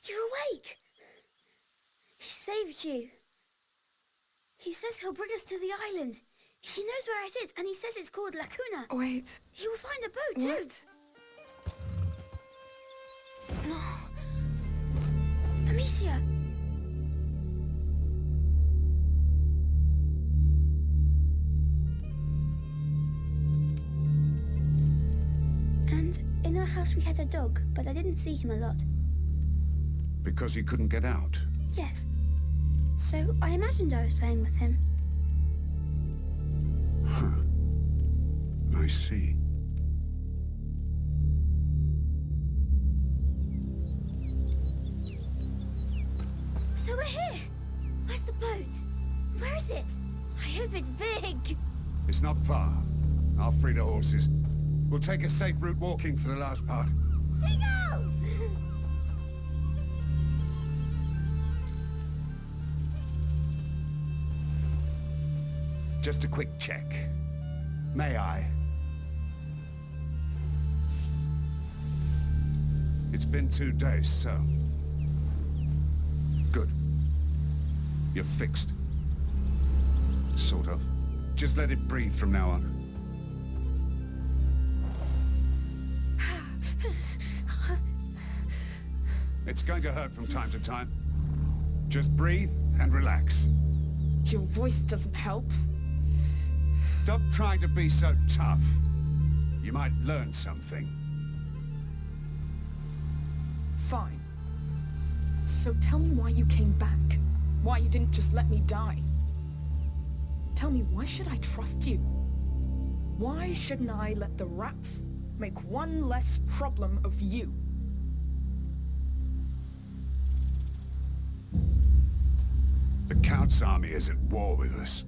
You're awake! He saved you. He says he'll bring us to the island. He knows where it is, and he says it's called Lacuna. Wait. He will find a boat, too. What? No. Amicia! And in our house we had a dog, but I didn't see him a lot. Because he couldn't get out? Yes. So I imagined I was playing with him. Huh. I see. So we're here! Where's the boat? Where is it? I hope it's big! It's not far. I'll free the horses. We'll take a safe route walking for the last part. Seagulls! Just a quick check. May I? It's been 2 days, so... Good. You're fixed. Sort of. Just let it breathe from now on. It's going to hurt from time to time. Just breathe and relax. Your voice doesn't help. Stop trying to be so tough. You might learn something. Fine. So tell me why you came back. Why you didn't just let me die. Tell me, why should I trust you? Why shouldn't I let the rats make one less problem of you? The Count's army is at war with us.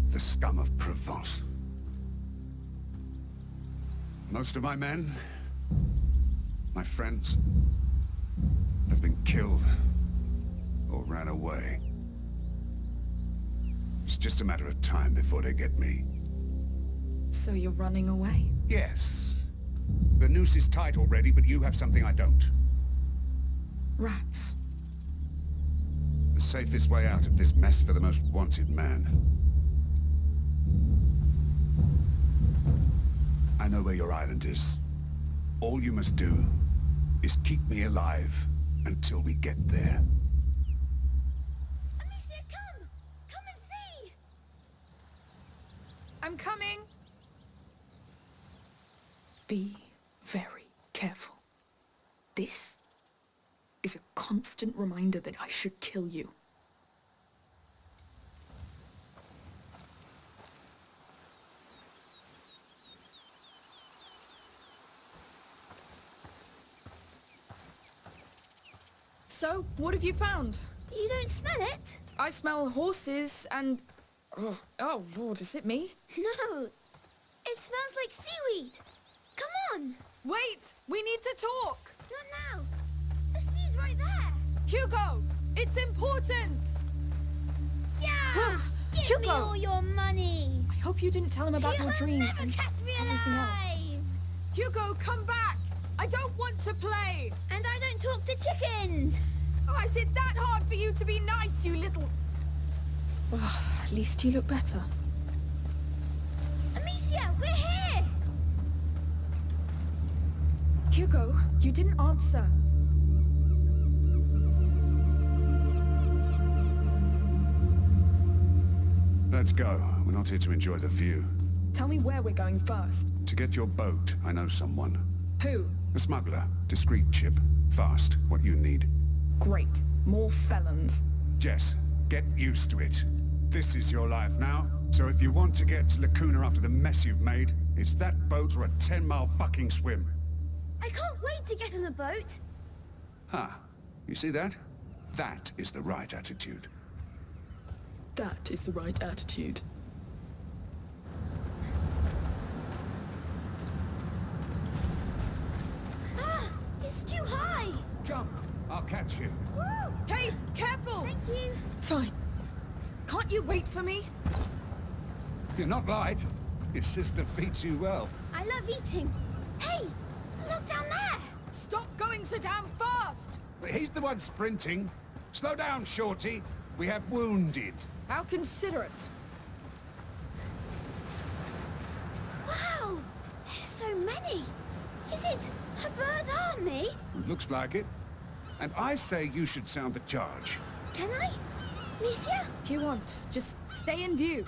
The scum of Provence. Most of my men, my friends, have been killed or ran away. It's just a matter of time before they get me. So you're running away? Yes. The noose is tight already, but you have something I don't. Rats. The safest way out of this mess for the most wanted man. I know where your island is. All you must do is keep me alive until we get there. Amicia, come! Come and see! I'm coming! Be very careful. This is a constant reminder that I should kill you. So, what have you found? You don't smell it? I smell horses and... Oh, Lord, is it me? No. It smells like seaweed. Come on. Wait! We need to talk! Not now. The sea's right there. Hugo! It's important! Yeah! Give me Hugo! all your money. I hope you didn't tell him about You'll your dream never and catch me everything else. alive. Hugo, come back! I don't want to play! And I don't talk to chickens. Oh, is it that hard for you to be nice, you little... Oh, at least you look better. Amicia, we're here. Hugo, you didn't answer. Let's go. We're not here to enjoy the view. Tell me where we're going first. To get your boat, I know someone. Who? A smuggler. Discreet chip. Fast. What you need. Great. More felons. Jess, get used to it. This is your life now. So if you want to get to Lacuna after the mess you've made, it's that boat or a 10-mile fucking swim. I can't wait to get on a boat. Huh. You see that? That is the right attitude. That is the right attitude. Ah, it's too high. Jump! I'll catch you. Woo! Hey, careful! Thank you. Fine. Can't you wait for me? You're not light. Your sister feeds you well. I love eating. Hey, look down there. stop going so damn fast! He's the one sprinting. Slow down, Shorty. We have wounded. How considerate. Wow! There's so many! Is it a bird army? Looks like it. And I say you should sound the charge. Can I? Amicia? If you want, just stay in view.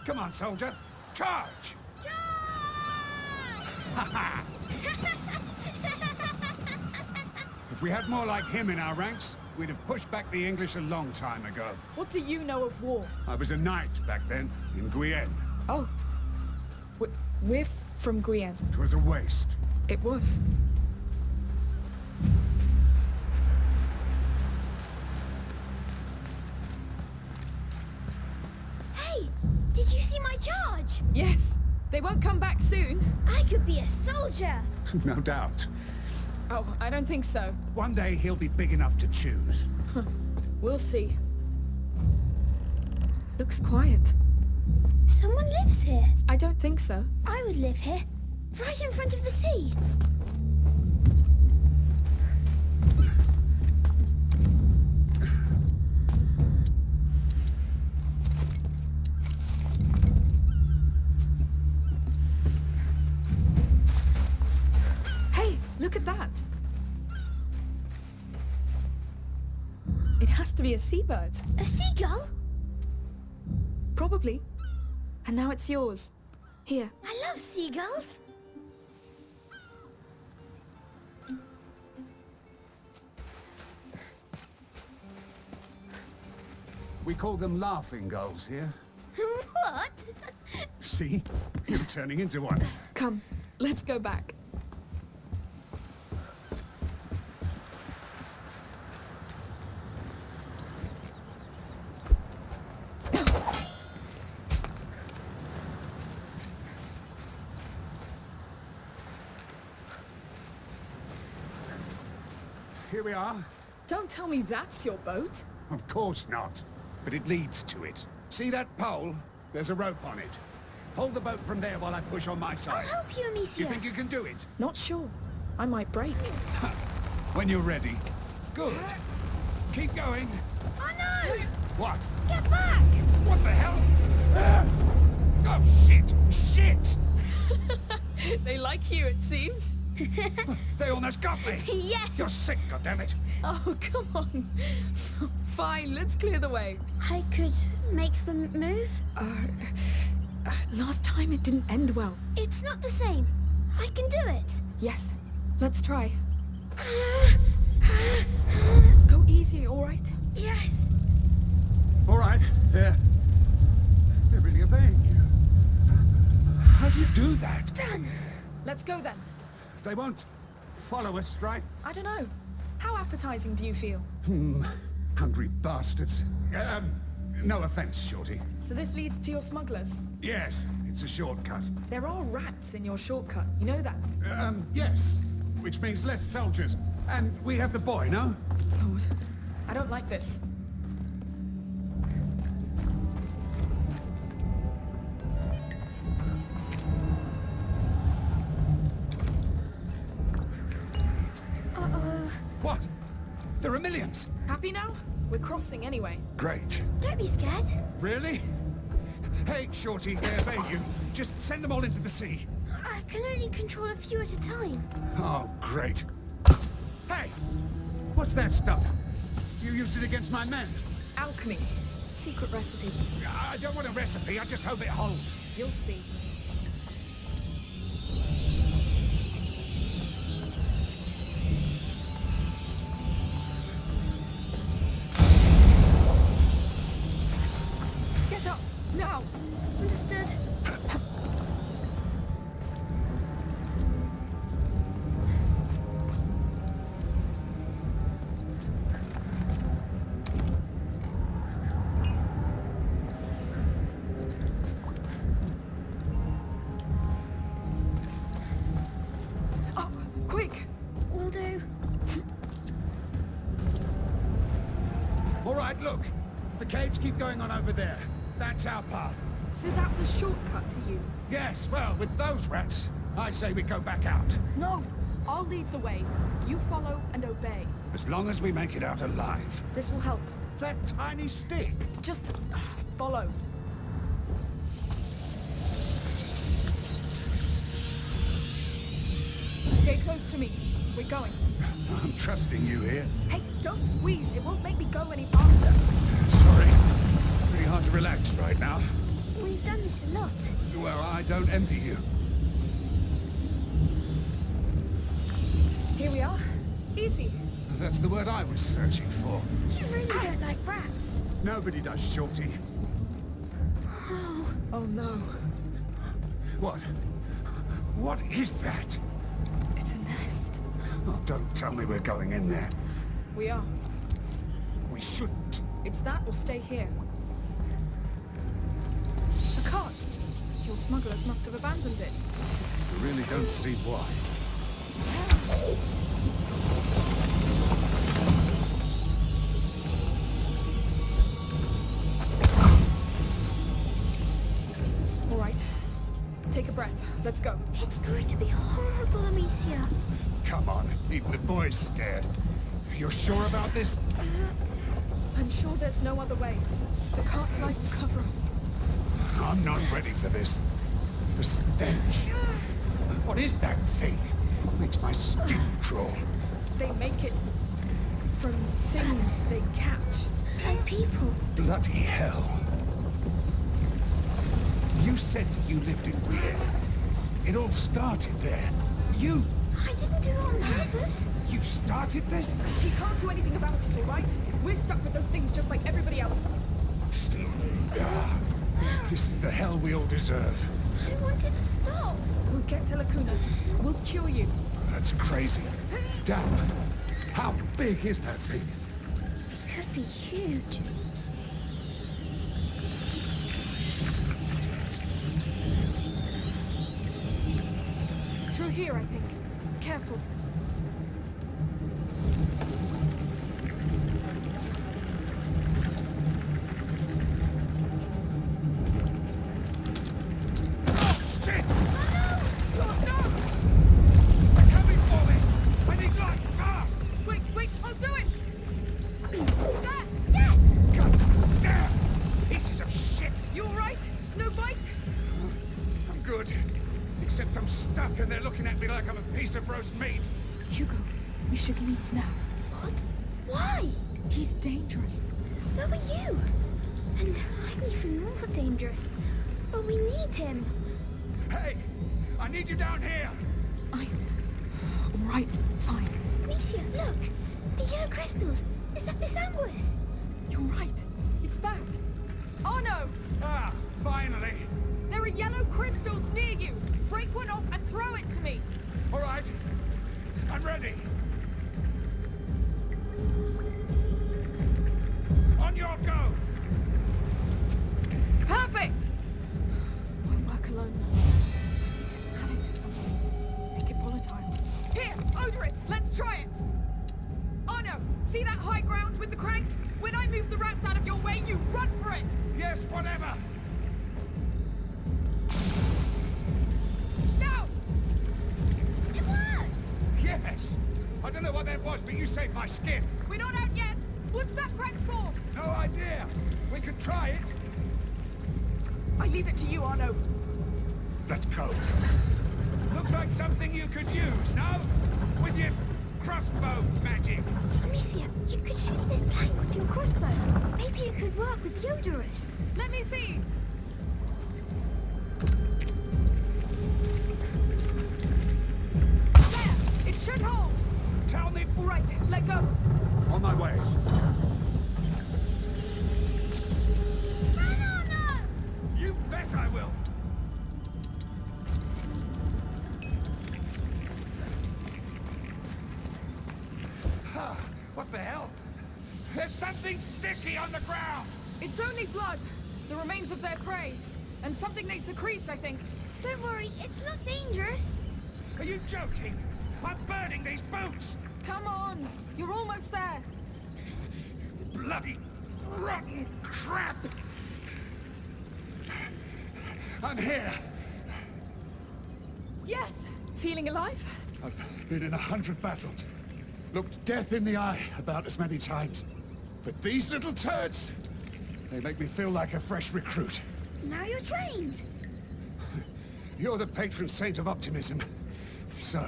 Come on, soldier. Charge! Charge! Ha ha! If we had more like him in our ranks, we'd have pushed back the English a long time ago. What do you know of war? I was a knight back then, in Guyenne. Oh. We're from Guyenne. It was a waste. It was. Hey! Did you see my charge? Yes. They won't come back soon. I could be a soldier! No doubt. Oh, I don't think so. One day he'll be big enough to choose. We'll see. Looks quiet. Someone lives here. I don't think so. I would live here, right in front of the sea. Hey, look at that. It has to be a seabird. A seagull? Probably. And now it's yours. Here. I love seagulls. We call them laughing gulls here. What? See? You're turning into one. Come, let's go back. Here we are. Don't tell me that's your boat. Of course not. But it leads to it. See that pole? There's a rope on it. Pull the boat from there while I push on my I'll side. help you, Amicia. You think you can do it? Not sure. I might break. When you're ready. Good. Keep going. Oh no! What? Get back! What the hell? Oh, shit! Shit! They like you, it seems. They almost got me. Yeah! You're sick, goddammit. Oh, come on. Fine, let's clear the way. I could make them move. Last time it didn't end well. It's not the same. I can do it. Yes, let's try. Go easy, all right? Yes. All right. They're really obeying you. How do you do that? Done. Let's go then. They won't follow us, right? I don't know. How appetizing do you feel? Hungry bastards. No offense, Shorty. So this leads to your smugglers. Yes, it's a shortcut. There are rats in your shortcut, you know that? Yes. Which means less soldiers. And we have the boy, no? Lord, I don't like this. Uh-oh. What? There are millions. Happy now? We're crossing anyway. Great. Don't be scared. Really? Hey, Shorty, they obey you. Just send them all into the sea. I can only control a few at a time. Oh, great. Hey! What's that stuff? You used it against my men. Alchemy. Secret recipe. I don't want a recipe, I just hope it holds. You'll see. Get up! Now! Understood. Up! Quick! Will do. All right, look. The caves keep going on over there. That's our path. So that's a shortcut to you? Yes, well, with those rats, I say we go back out. No! I'll lead the way. You follow and obey. As long as we make it out alive. This will help. That tiny stick. Just follow. Stay close to me. We're going. I'm trusting you here. Hey, don't squeeze. It won't make me go any faster. Sorry. Pretty hard to relax right now. We've done this a lot. Well, I don't envy you. Here we are. Easy. That's the word I was searching for. You really don't like rats. Nobody does, Shorty. Oh, Oh no. What? What is that? It's a nest. Oh, don't tell me we're going in there. We are. We shouldn't. It's that or stay here. A cart. Your smugglers must have abandoned it. I really don't see why. All right. Take a breath. Let's go. it's going to be horrible, Amicia. Come on, even the boy's scared. You're sure about this? I'm sure there's no other way. The cart's light will cover us. I'm not ready for this. The stench. What is that thing? Makes my skin crawl. They make it from things they catch. Like people. Bloody hell. You said that you lived in Weir. It all started there. You I didn't do it on purpose. started this? He can't do anything about it, all right? We're stuck with those things just like everybody else. Ah, this is the hell we all deserve. I wanted to stop. We'll get to Lacuna. We'll cure you. That's crazy. Damn. How big is that thing? It could be huge. Through here, I think. Careful. Oh, shit! Oh, no! They're coming for me! I need light, fast! Wait, I'll do it! There! Yes! God damn! Pieces of shit! You all right? No bite? I'm good. Except I'm stuck and they're looking at me like I'm a piece of roast meat. Hugo, we should leave now. What? Why? He's dangerous. So are you. And I'm even more dangerous. But we need him. Hey! I need you down here! All right, fine. Amicia, look! The yellow crystals! Is that Miss Anguis? You're right. It's back. Oh no! Ah, finally! There are yellow crystals near you! Break one off and throw it to me! All right. I'm ready. On your go! Perfect! Won't work alone. Add it to something. Make it volatile. Here, odorous! Let's try it! Oh no! See that high ground with the crank? When I move the rats out of your way, you run for it! Yes, whatever! Now! It works! Yes! I don't know what that was, but you saved my skin. We're not out yet! What's that crank for? No idea. We could try it. I leave it to you, Arno. Let's go. Looks like something you could use, no? With your crossbow magic. Amicia, you could shoot this plank with your crossbow. Maybe it could work with the odorous. Let me see! There! It should hold! Tell me. All right, let go. On my way. Run, Arno! You bet I will. Ah, what the hell? There's something sticky on the ground. It's only blood. The remains of their prey. And something they secrete, I think. Don't worry, it's not dangerous. Are you joking? I'm burning these boots. Come on! You're almost there! Bloody rotten crap. I'm here. Yes! Feeling alive? I've been in 100 battles. Looked death in the eye about as many times. But these little turds, they make me feel like a fresh recruit. Now you're trained. You're the patron saint of optimism. So,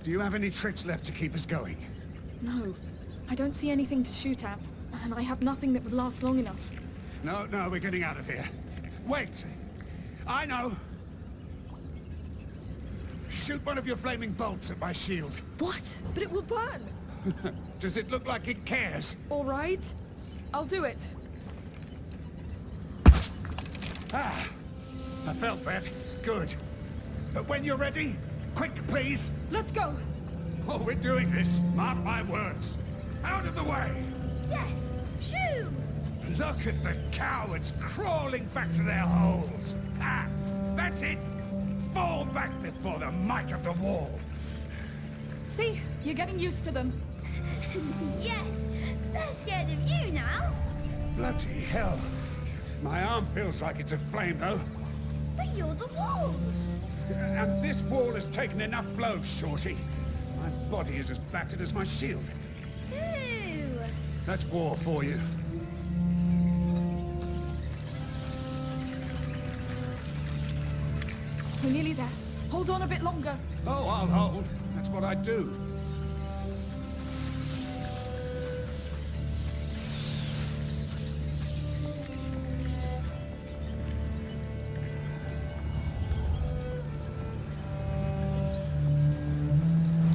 do you have any tricks left to keep us going? No, I don't see anything to shoot at, and I have nothing that would last long enough. No, we're getting out of here. Wait! I know! Shoot one of your flaming bolts at my shield. What? But it will burn! Does it look like it cares? All right. I'll do it. Ah! I felt that. Good. But when you're ready, quick, please! Let's go! Oh, we're doing this. Mark my words. Out of the way! Yes, shoot! Look at the cowards crawling back to their holes. Ah, that's it. Fall back before the might of the wall. See? You're getting used to them. Yes, they're scared of you now. Bloody hell. My arm feels like it's aflame, though. But you're the wall. And this wall has taken enough blows, Shorty. My body is as battered as my shield. Ooh. That's war for you. We're nearly there. Hold on a bit longer. Oh, I'll hold. That's what I do.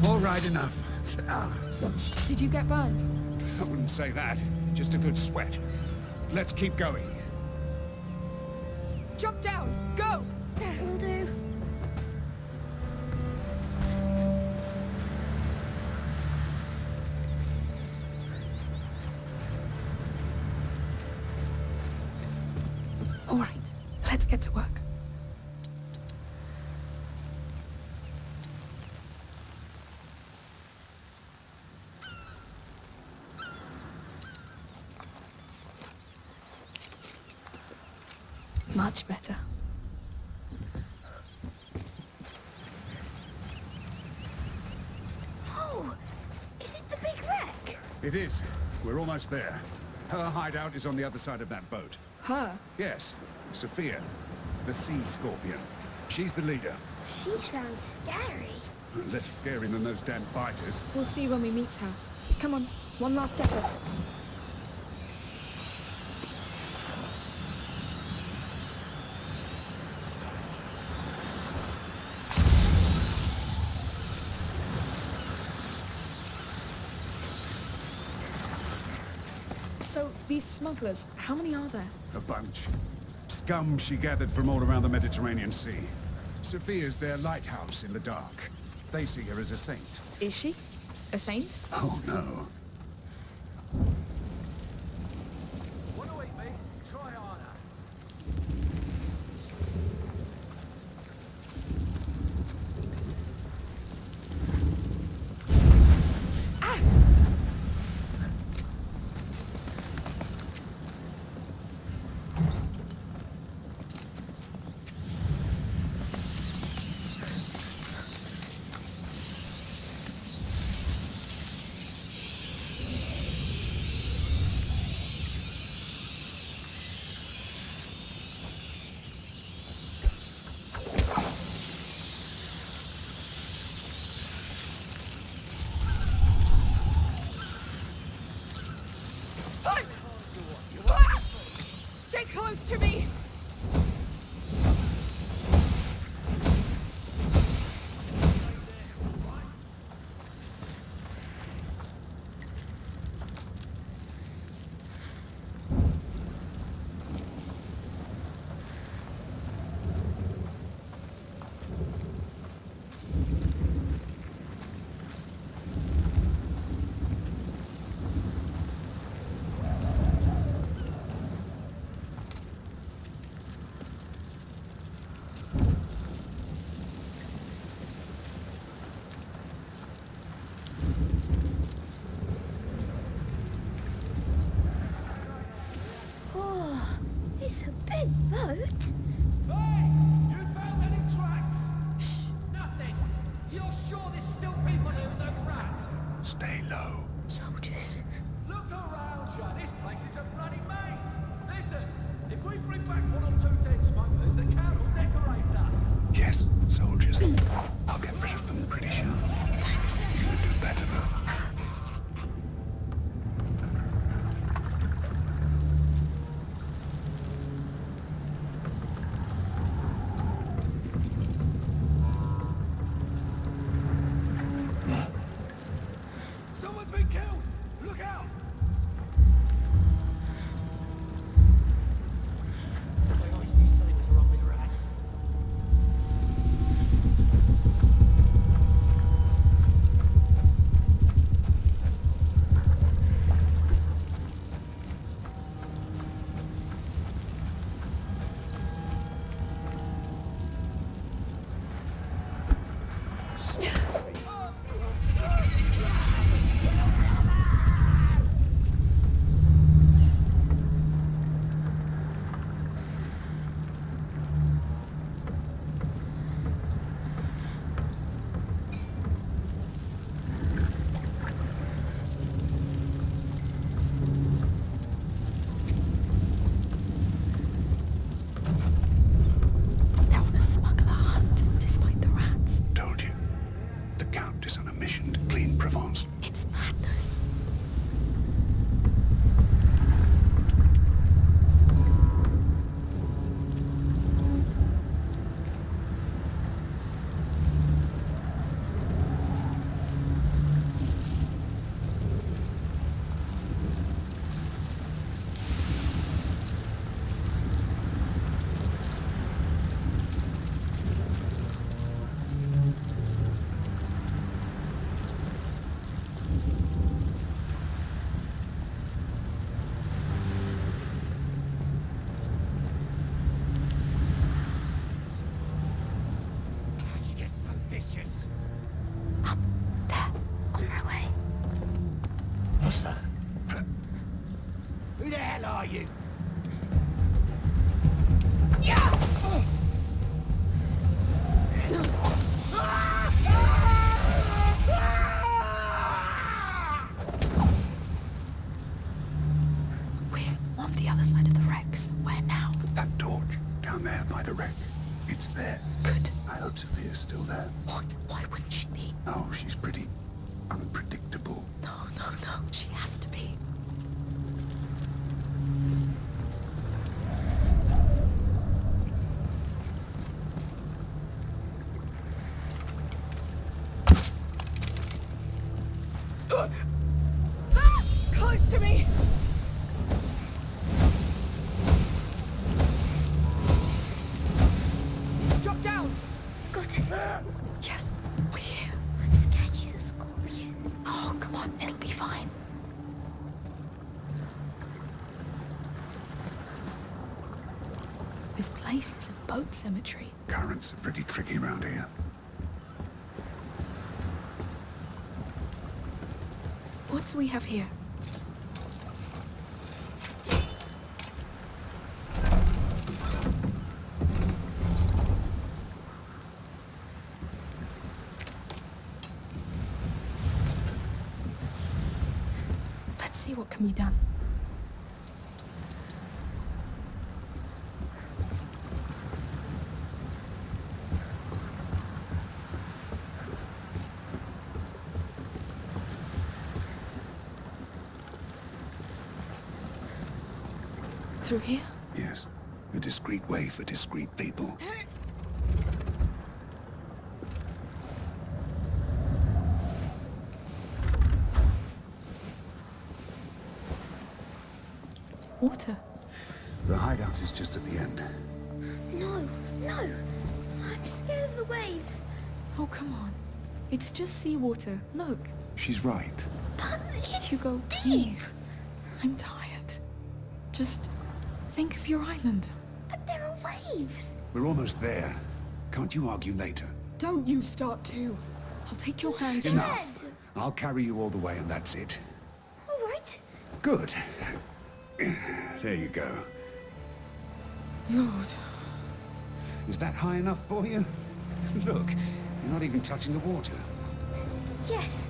All right, enough. Ah, Did you get burned? I wouldn't say that. Just a good sweat. Let's keep going. Jump down! Go! Will do. All right, let's get to work. Much better. Oh, is it the big wreck? It is. We're almost there. Her hideout is on the other side of that boat. Her? Yes, Sophia, the Sea Scorpion. She's the leader. She sounds scary. Less scary than those damn fighters. We'll see when we meet her. Come on, one last effort. So, these smugglers, how many are there? A bunch. Scum she gathered from all around the Mediterranean Sea. Sophia's their lighthouse in the dark. They see her as a saint. Is she? A saint? Oh, no. Stay close to me! Oh, it's a big boat. Hey! You found any tracks? Shh! Nothing! You're sure soldiers. I'll get rid of them pretty sharp. Thanks. You would do better, though. Someone's been killed! Look out! They're on a smuggler hunt, despite the rats. Told you. The Count is on a mission to clean Provence. It's madness. How'd you get so vicious? Up there. On my way. What's that? Who the hell are you? We're on the other side of the wrecks. Where now? That torch, down there by the wreck. It's there. Good. I hope Sophia's still there. What? Why wouldn't she be? Oh, she's pretty unpredictable. No, no, no. She has to be. Close to me! Drop down! Got it. Yes, we're here. I'm scared she's a scorpion. Oh, come on, it'll be fine. This place is a boat cemetery. Currents are pretty tricky round here. What do we have here? Let's see what can be done. Through here? Yes. A discreet way for discreet people. Water. The hideout is just at the end. No, no. I'm scared of the waves. Oh, come on. It's just seawater. Look. She's right. But it's Hugo, deep. please. I'm tired. Just think of your island. But there are waves. We're almost there. Can't you argue later? Don't you start too. I'll take your hand. Enough. I'll carry you all the way and that's it. All right. Good. There you go. Lord. Is that high enough for you? Look, you're not even touching the water. Yes.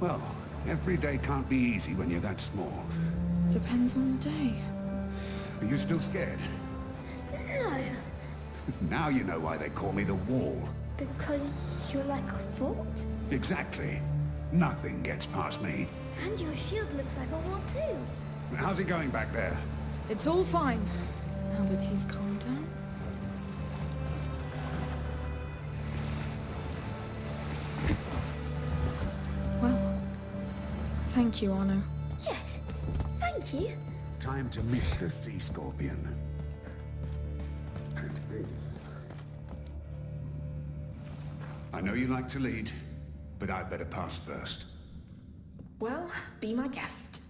Well, every day can't be easy when you're that small. Depends on the day. Are you still scared? No. Now you know why they call me the Wall. Because you're like a fort? Exactly. Nothing gets past me. And your shield looks like a wall too. How's it going back there? It's all fine, now that he's calmed down. Well, thank you, Arno. Yes, thank you. Time to meet the Sea Scorpion. I know you like to lead, but I'd better pass first. Well, be my guest.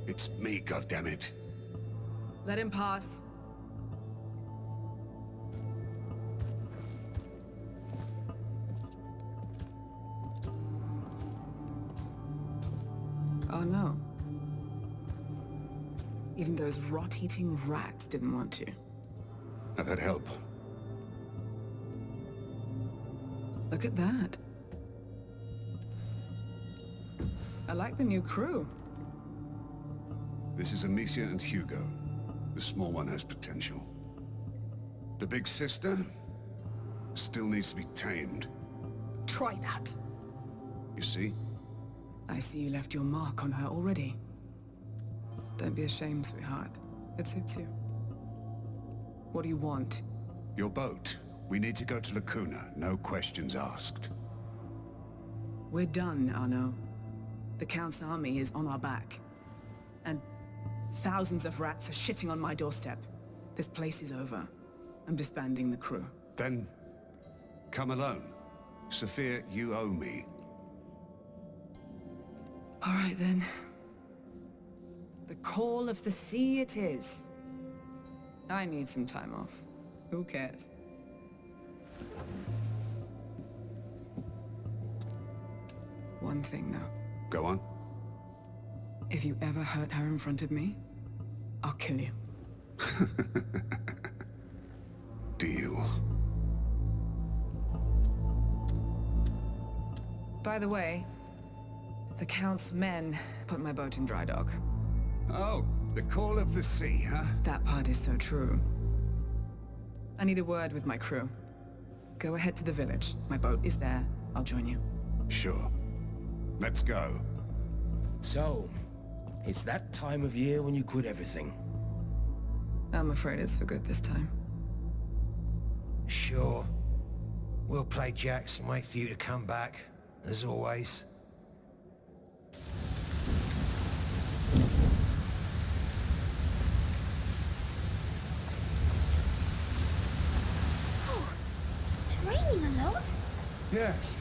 It's me, goddammit. Let him pass. Oh no. Even those rot-eating rats didn't want to. I've had help. Look at that. I like the new crew. This is Amicia and Hugo. The small one has potential. The big sister still needs to be tamed. Try that. You see? I see you left your mark on her already. Don't be ashamed, sweetheart. It suits you. What do you want? Your boat. We need to go to Lacuna. No questions asked. We're done, Arno. The Count's army is on our back. And thousands of rats are shitting on my doorstep. This place is over. I'm disbanding the crew. Then, come alone. Sophia, you owe me. All right, then. The call of the sea it is. I need some time off. Who cares? One thing, though. Go on. If you ever hurt her in front of me, I'll kill you. Deal. By the way, the Count's men put my boat in dry dock. Oh, the call of the sea, huh? That part is so true. I need a word with my crew. Go ahead to the village. My boat is there. I'll join you. Sure. Let's go. So, it's that time of year when you quit everything. I'm afraid it's for good this time. Sure. We'll play jacks and wait for you to come back, as always. Oh, it's raining a lot. Yes.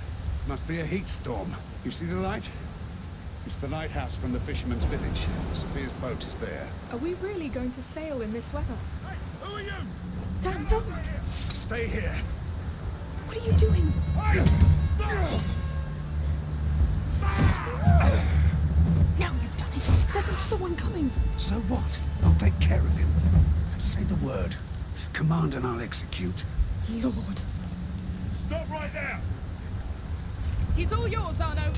Must be a heat storm. You see the light? It's the lighthouse from the fisherman's village. Sophia's boat is there. Are we really going to sail in this weather? Hey, who are you? Damn not! Stay here. What are you doing? Hey, stop! Now you've done it! There's another one coming! So what? I'll take care of him. Say the word. Command and I'll execute. Lord. Stop right there! He's all yours, Arno!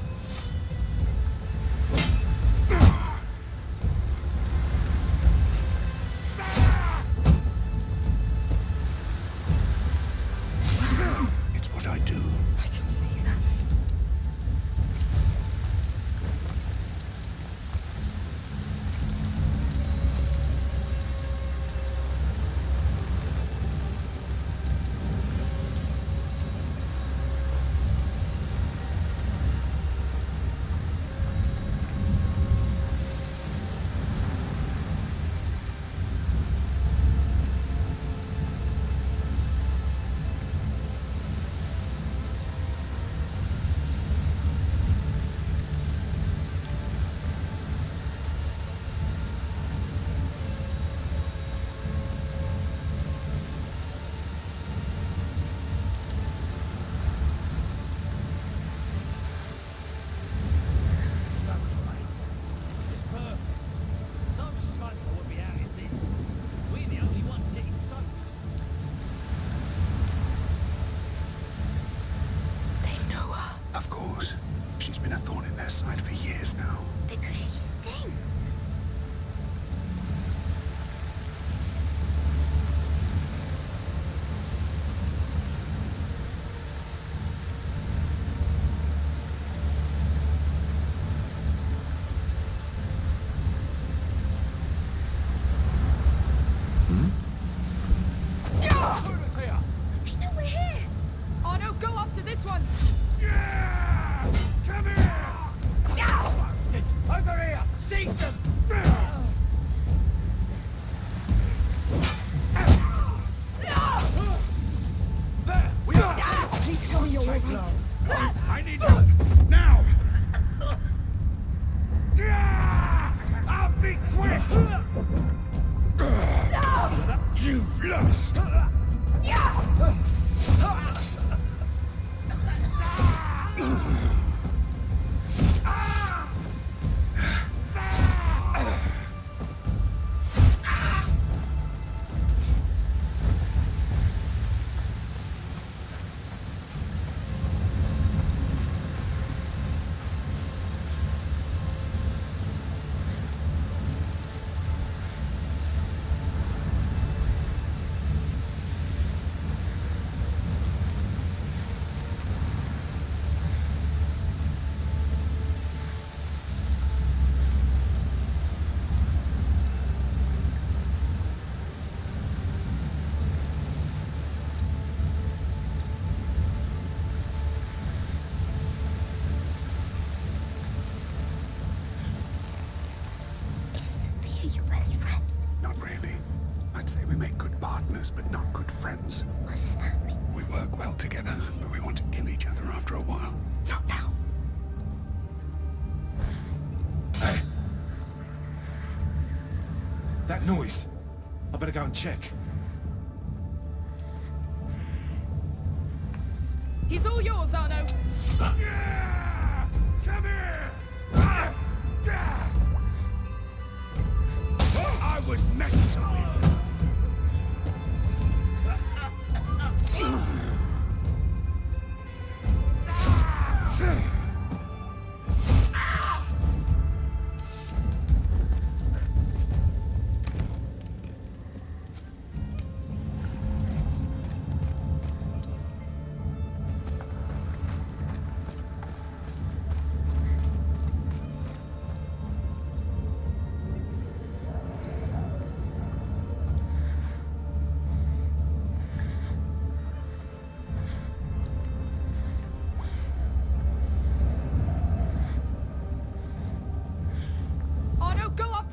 It's what I do. I can see that. blow. I need help! Now! I'll be quick! You've lost! But not good friends. What does that mean? We work well together, but we want to kill each other after a while. Not now. Hey! That noise! I better go and check. He's all yours, Arno. Yeah! Come here! I was meant to win.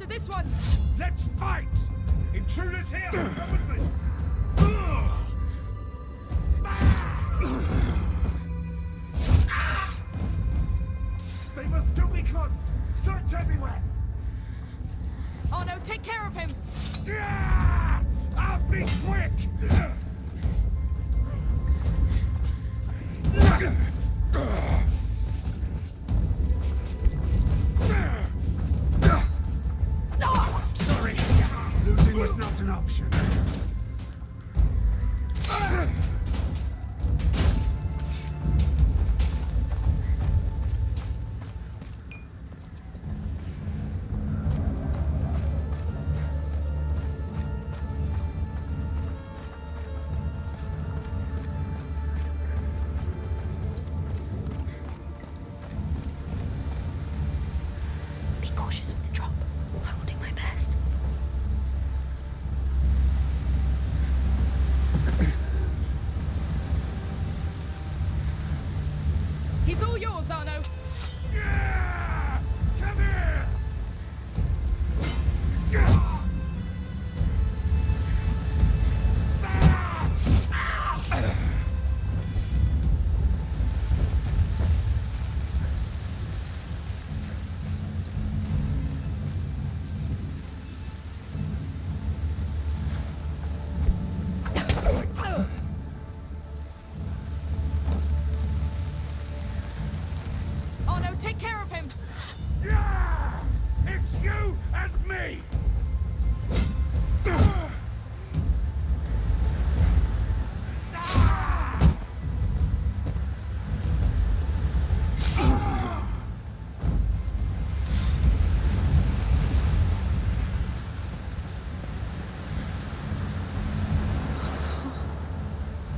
This one! Let's fight! Intruders here! Come with me! They must still be close. Search everywhere. Arno, take care of him! I'll be quick! Sorry, losing was not an option. Be cautious with the drop. I will do my best. He's all yours, Arno. Yeah! Come here! Arno, take care of him! Yeah! It's you and me!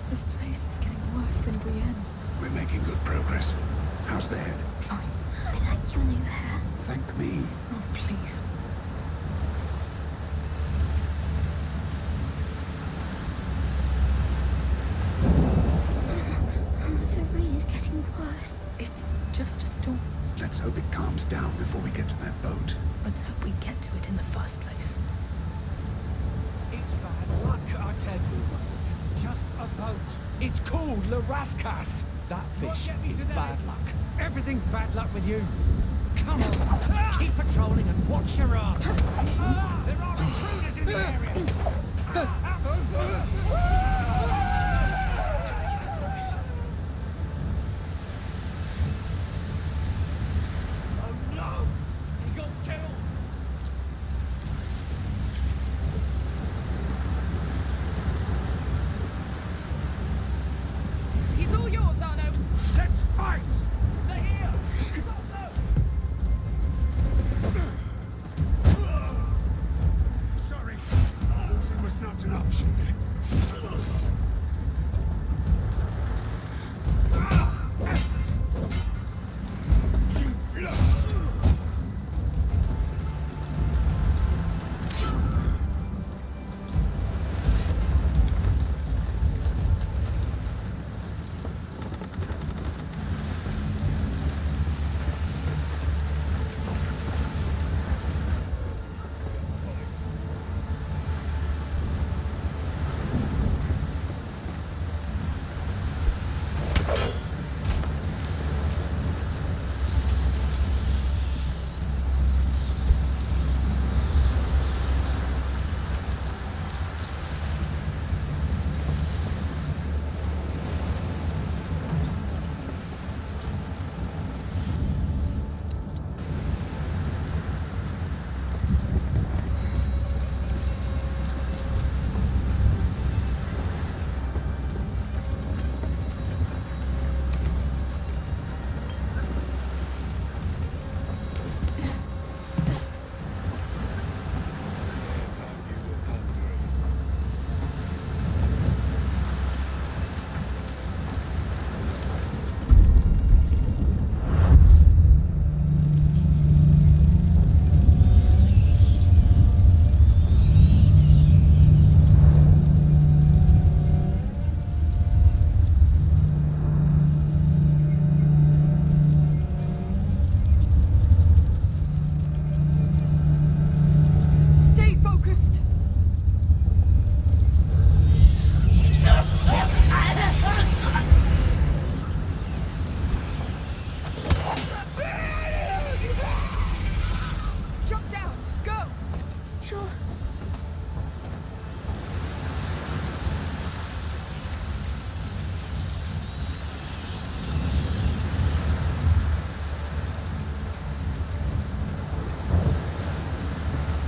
This place is getting worse than REQUIEM. We're making good progress. How's the head? Fine. I like your new hair. Thank me. Oh, please. The rain is getting worse. It's just a storm. Let's hope it calms down before we get to that boat. Let's hope we get to it in the first place. It's bad luck, I tell you. It's just a boat. It's called La Rascas. That fish is bad luck. Everything's bad luck with you. Come on, keep patrolling and watch your arm. There are intruders in the area! Oh no! He got killed! He's all yours, Arno. Let's fight! They're here! Sorry. Losing was not an option. You lost! Stay focused. Jump down. Go. Sure.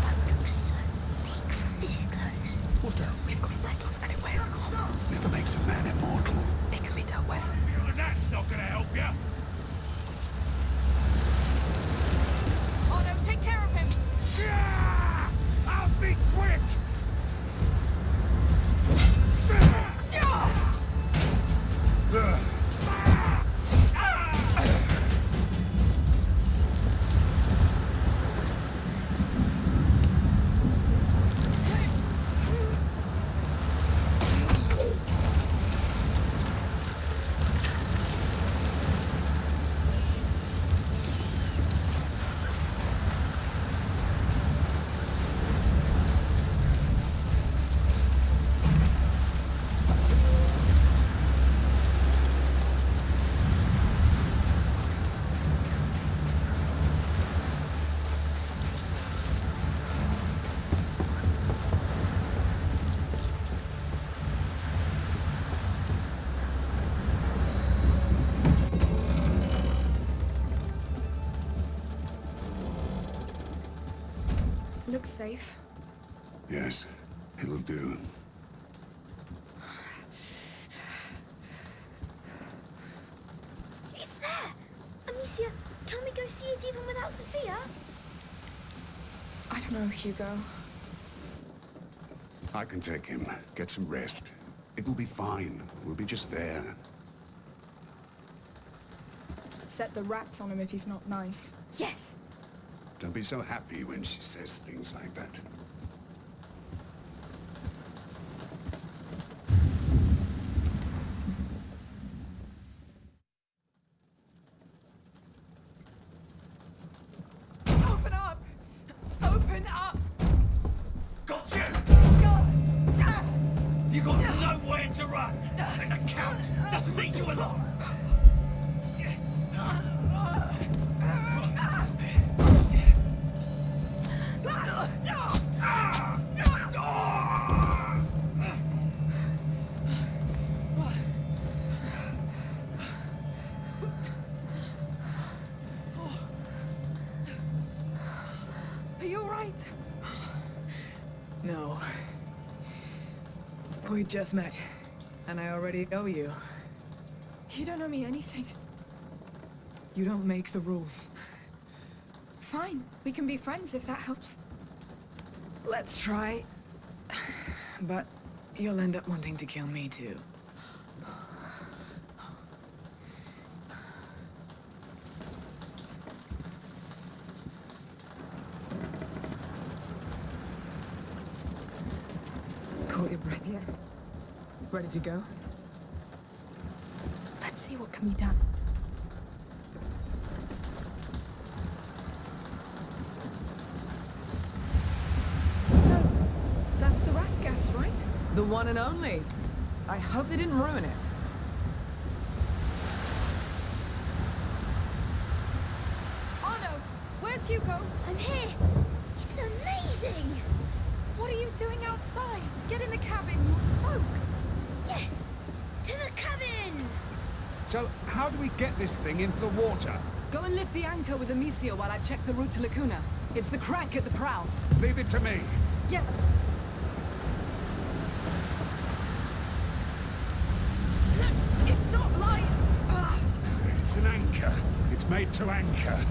That looks so big from this close. Also, we've got a problem and it weighs on. Never makes a man immortal. It can be dealt with. That's not gonna help you! Arno, take care of him. Yeah! I'll be quick! Looks safe. Yes, it'll do. It's there! Amicia, can we go see it even without Sophia? I don't know, Hugo. I can take him. Get some rest. It'll be fine. We'll be just there. Set the rats on him if he's not nice. Yes! Don't be so happy when she says things like that. Open up! Open up! Gotcha! You got nowhere to run! And the Count doesn't need you along! Are you all right? No. We just met, and I already owe you. You don't owe me anything. You don't make the rules. Fine, we can be friends if that helps. Let's try. But you'll end up wanting to kill me too. Caught your breath yet? Ready to go? Let's see what can be done. So, that's the Rasgas, right? The one and only. I hope they didn't ruin it. Oh no! Where's Hugo? I'm here. It's amazing. What are you doing outside? Get in the cabin, you're soaked. Yes, to the cabin. So, how do we get this thing into the water? Go and lift the anchor with Amicia while I check the route to Lacuna. It's the crank at the prow. Leave it to me. Yes. It's not light. It's an anchor. It's made to anchor.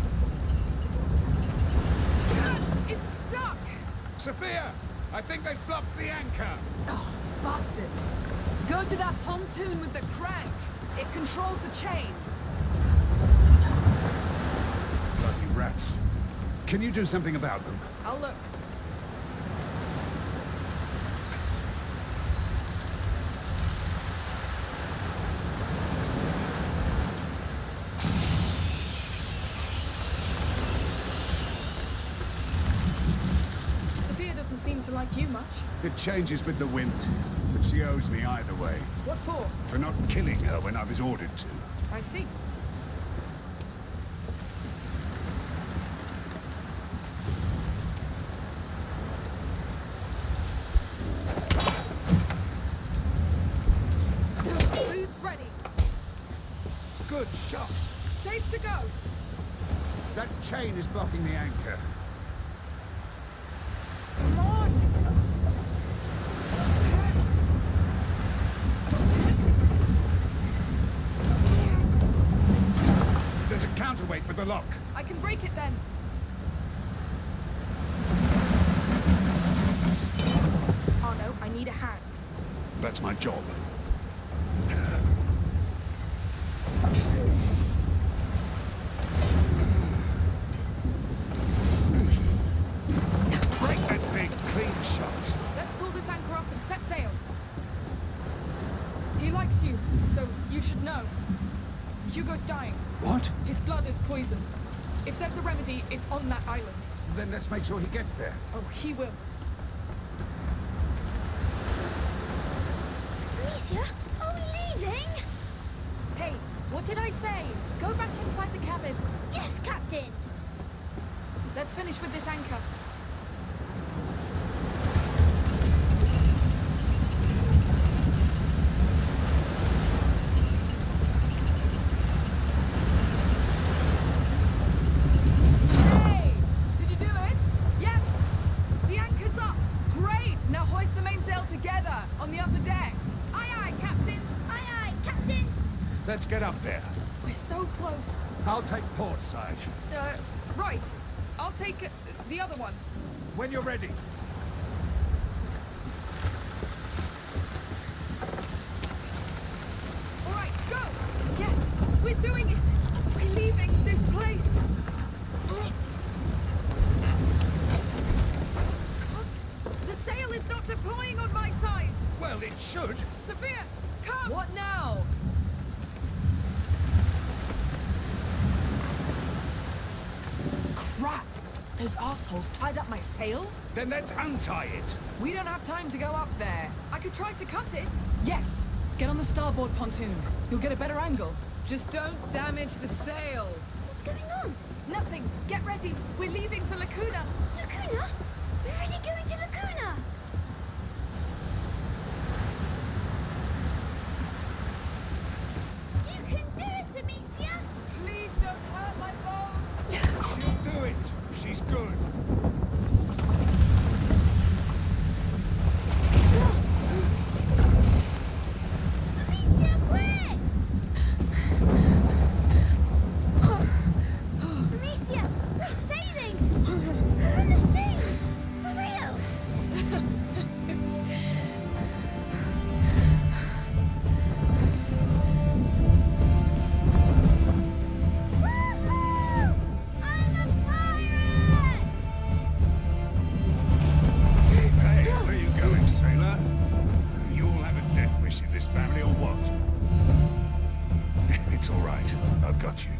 It's stuck. Sophia! I think they've blocked the anchor. Oh, bastards. Go to that pontoon with the crank. It controls the chain. Bloody rats. Can you do something about them? I'll look. Sophia doesn't seem to like you much. It changes with the wind, but she owes me either way. What for? For not killing her when I was ordered to. I see. Food's ready. Good shot. Safe to go. That chain is blocking the anchor. Come on. There's a counterweight with the lock. I can break it then. Oh no, I need a hand. That's my job. Break that thing clean shut. Let's pull this anchor up and set sail. He likes you, so you should know. Hugo's dying. What? His blood is poisoned. If there's a remedy, it's on that island. Then let's make sure he gets there. Oh, he will. Amicia, are we leaving? Hey, what did I say? Go back inside the cabin. Yes, Captain. Let's finish with this anchor. Hey! Did you do it? Yes! The anchor's up! Great! Now hoist the mainsail together on the upper deck. Aye, aye, Captain! Aye, aye, Captain. Let's get up there. We're so close. I'll take port side. Right. I'll take the other one. When you're ready. All right, go! Yes, we're doing it! We're leaving this place! What? The sail is not deploying on my side! Well, it should. Sophia, come! What now? Crap! Those assholes tied up my sail? Then let's untie it. We don't have time to go up there. I could try to cut it. Yes! Get on the starboard pontoon. You'll get a better angle. Just don't damage the sail. What's going on? Nothing. Get ready. We're leaving for Lacuna. Lacuna? We're really going to Lacuna? You can do it, Amicia! Please don't hurt my bones. She'll do it. She's good. Amicia, quick! Amicia, we're sailing! We're in the sea! For real! Woohoo! I'm a pirate! Hey, where you going, sailor? You all have a death wish in this family or what? It's all right. I've got you.